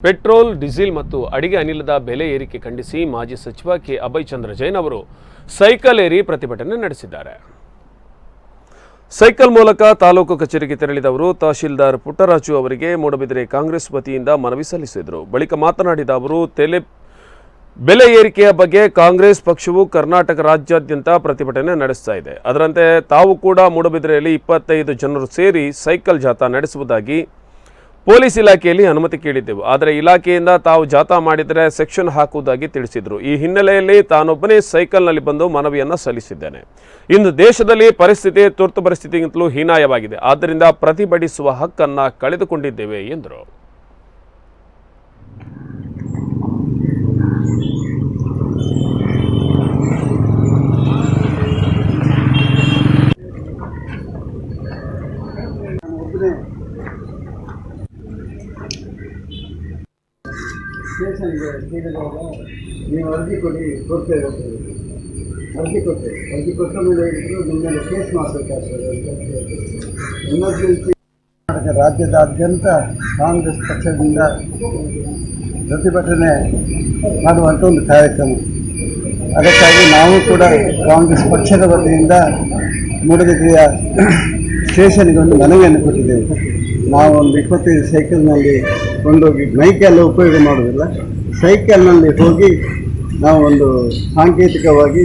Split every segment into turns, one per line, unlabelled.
Petrol, diesel ಮತ್ತು ಅಡಿಗೆ ಅನಿಲದ ಬೆಲೆ ಏರಿಕೆ ಖಂಡಿಸಿ ಮಾಜಿ ಸಚಿವ ಕೆ ಅಭಯ್ ಚಂದ್ರ ಜೈನ್ ಅವರು ಸೈಕಲ್ ಏರಿ ಪ್ರತಿಭಟನೆ ನಡೆಸಿದ್ದಾರೆ. ಸೈಕಲ್ ಮೂಲಕ ತಾಲೂಕು ಕಚೇರಿಗೆ ತೆರಳಿದವರು ತಹಶೀಲ್ದಾರ್ ಪುಟ್ಟರಾಜು ಅವರಿಗೆ ಮೂಡಬಿದರೆ ಕಾಂಗ್ರೆಸ್ ವತಿಯಿಂದ ಮನವಿ ಸಲ್ಲಿಸಿದರು. ಬಳಿಕ ಮಾತನಾಡಿದ ಅವರು ಬೆಲೆ ಏರಿಕೆಯ ಬಗ್ಗೆ ಕಾಂಗ್ರೆಸ್ ಪಕ್ಷವು ಕರ್ನಾಟಕ ರಾಜ್ಯಾದ್ಯಂತ ಪ್ರತಿಭಟನೆ ನಡೆಸ್ತಾ ಇದೆ. ಅದರಂತೆ ತಾವು ಕೂಡ ಮೂಡಬಿದರೆಯಲ್ಲಿ 25 ಜನರು ಸೇರಿ ಸೈಕಲ್ ಜಾಥಾ ನಡೆಸುವುದಾಗಿ ಪೊಲೀಸ್ ಇಲಾಖೆಯಲ್ಲಿ ಅನುಮತಿ ಕೇಳಿದ್ದೆವು. ಆದರೆ ಇಲಾಖೆಯಿಂದ ತಾವು ಜಾಥಾ ಮಾಡಿದರೆ ಸೆಕ್ಷನ್ ಹಾಕುವುದಾಗಿ ತಿಳಿಸಿದರು. ಈ ಹಿನ್ನೆಲೆಯಲ್ಲಿ ತಾನೊಬ್ಬನೇ ಸೈಕಲ್ನಲ್ಲಿ ಬಂದು ಮನವಿಯನ್ನು ಸಲ್ಲಿಸಿದ್ದೇನೆ. ಇಂದು ದೇಶದಲ್ಲಿ ಪರಿಸ್ಥಿತಿ ತುರ್ತು ಪರಿಸ್ಥಿತಿಗಿಂತಲೂ ಹೀನಾಯವಾಗಿದೆ. ಆದ್ದರಿಂದ ಪ್ರತಿಭಟಿಸುವ ಹಕ್ಕನ್ನು ಕಳೆದುಕೊಂಡಿದ್ದೇವೆ ಎಂದರು.
ಸ್ಟೇಷನ್ಗೆ ಕೇಳಿದಾಗ ನೀವು ಅರ್ಜಿ ಕೊಡ್ತೇವೆ ಅರ್ಜಿ ಕೊಟ್ಟ ಮೇಲೆ ಹೇಳಿದ್ರು ನಿಮ್ಮ ಮೇಲೆ ಕೇಸ್ ಮಾಡಬೇಕಾಗ್ತದೆ ಅಂತ ಎಮರ್ಜೆನ್ಸಿ. ಕರ್ನಾಟಕ ರಾಜ್ಯದಾದ್ಯಂತ ಕಾಂಗ್ರೆಸ್ ಪಕ್ಷದಿಂದ ಪ್ರತಿಭಟನೆ ಮಾಡುವಂಥ ಒಂದು ಕಾರ್ಯಕ್ರಮ. ಅದಕ್ಕಾಗಿ ನಾವು ಕೂಡ ಕಾಂಗ್ರೆಸ್ ಪಕ್ಷದ ವತಿಯಿಂದ ಮೂಡಬಿದರೆಯ ಸ್ಟೇಷನ್ಗೆ ಒಂದು ಮನವಿಯನ್ನು ಕೊಟ್ಟಿದ್ದೇವೆ. ನಾವು ಒಂದು 25 ಸೈಕಲ್ನಲ್ಲಿ ಕೊಂಡೋಗಿ ಬೈಕೆಲ್ಲ ಉಪಯೋಗ ಮಾಡೋದಿಲ್ಲ, ಸೈಕಲ್ನಲ್ಲಿ ಹೋಗಿ ನಾವು ಒಂದು ಸಾಂಕೇತಿಕವಾಗಿ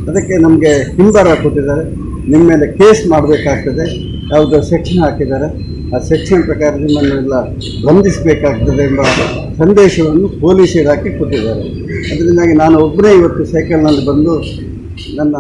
ಅದಕ್ಕೆ ನಮಗೆ ಹಿಂಬರ ಕೊಟ್ಟಿದ್ದಾರೆ. ನಿಮ್ಮ ಮೇಲೆ ಕೇಸ್ ಮಾಡಬೇಕಾಗ್ತದೆ, ಯಾವುದೋ ಸೆಕ್ಷನ್ ಹಾಕಿದ್ದಾರೆ, ಆ ಸೆಕ್ಷನ್ ಪ್ರಕಾರ ನಿಮ್ಮನ್ನೆಲ್ಲ ಬಂಧಿಸಬೇಕಾಗ್ತದೆ ಎಂಬ ಸಂದೇಶವನ್ನು ಪೊಲೀಸ್ ಇಲಾಖೆ ಕೊಟ್ಟಿದ್ದಾರೆ. ಅದರಿಂದಾಗಿ ನಾನು ಒಬ್ಬರೇ ಇವತ್ತು ಸೈಕಲ್ನಲ್ಲಿ ಬಂದು ನನ್ನ